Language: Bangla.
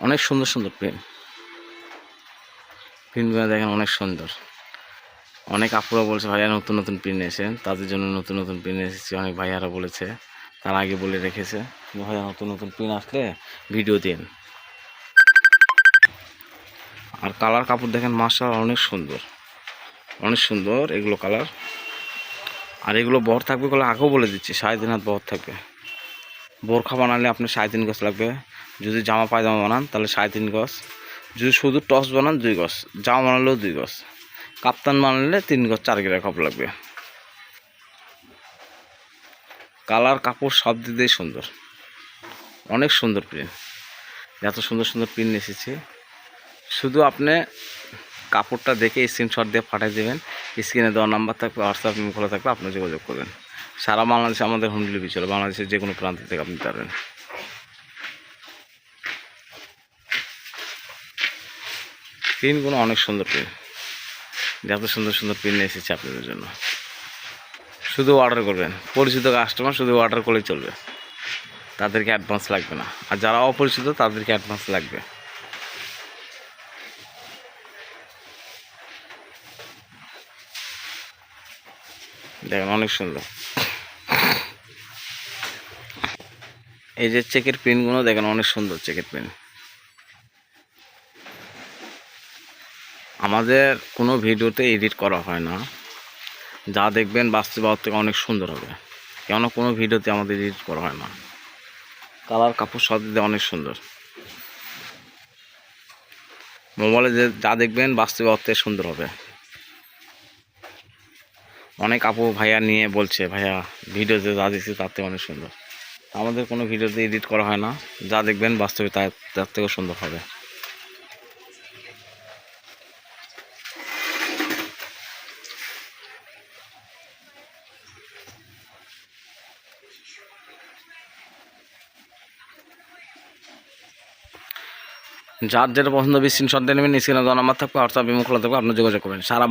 অনেক সুন্দর সুন্দর প্রিন্টগুলো দেখেন, অনেক সুন্দর। অনেক আপুরা বলছে ভাইয়া নতুন নতুন প্রিন্ট এসেছেন, তাদের জন্য নতুন নতুন প্রিন্ট এসেছে। অনেক ভাইয়ারা বলেছে, তার আগে বলে রেখেছে ভাইয়া নতুন নতুন প্রিন্ট আসলে ভিডিও দিন। আর কালার কাপড় দেখেন মাশাআল্লাহ, অনেক সুন্দর, অনেক সুন্দর এগুলো কালার। আর এগুলো বহর থাকবে বলে আগেও বলে দিচ্ছি, 3.5 হাত বহর থাকবে। বোরখা বানালে আপনার 3.5 গজ লাগবে। যদি জামা পায়জামা বানান তাহলে 3.5 গজ। যদি শুধু টস বানান 2 গজ, জামা বানালেও 2 গজ, কাপ্তান বানালে 3 গজ 4 গিরা কাপড় লাগবে। কালার কাপড় সব দিক দিয়ে সুন্দর, অনেক সুন্দর প্রিন্ট। এত সুন্দর সুন্দর প্রিন্ট এসেছে। শুধু আপনি কাপড়টা দেখে স্ক্রিনশট দিয়ে পাঠিয়ে দেবেন। স্ক্রিনে দেওয়া নাম্বার থাকবে, হোয়াটসঅ্যাপ খোলা থাকবে, আপনি যোগাযোগ করবেন। সারা বাংলাদেশে আমাদের হোম ডেলিভারি চলে, বাংলাদেশের যে কোনো প্রান্ত থেকে আপনি পারবেন। প্রিন্টগুলো অনেক সুন্দর প্রিন্ট, এত সুন্দর সুন্দর প্রিন্ট এসেছে আপনাদের জন্য। শুধু অর্ডার করবেন, পরিচিত কাস্টমার শুধু অর্ডার করলেই চলবে, তাদেরকে অ্যাডভান্স লাগবে না। আর যারা অপরিচিত তাদেরকে অ্যাডভান্স লাগবে। দেখেন অনেক সুন্দর। এই যে চেকের প্রিন্টগুলো দেখেন, অনেক সুন্দর চেকের প্রিন্ট। আমাদের কোনো ভিডিওতে এডিট করা হয় না, যা দেখবেন বাস্তব থেকে অনেক সুন্দর হবে। কেন কোনো ভিডিওতে আমাদের এডিট করা হয় না। কালার কাপড় সব দিতে অনেক সুন্দর। মোবাইলে যে যা দেখবেন বাস্তব অর্থে সুন্দর হবে। অনেক আপু ভাইয়া নিয়ে বলছে ভাইয়া ভিডিওতে যা দিচ্ছি তার থেকে অনেক সুন্দর। আমাদের কোনো ভিডিওতে এডিট করা হয় না, যা দেখবেন বাস্তবে তার থেকেও সুন্দর হবে। যার যেটা পছন্দ হবে স্ক্রিনশট দিয়ে নেবেন। স্ক্রিনে দেওয়া নাম্বার থাকবে, হোয়াটসঅ্যাপ খোলা থাকবে, আপনি যোগাযোগ করবেন। সারা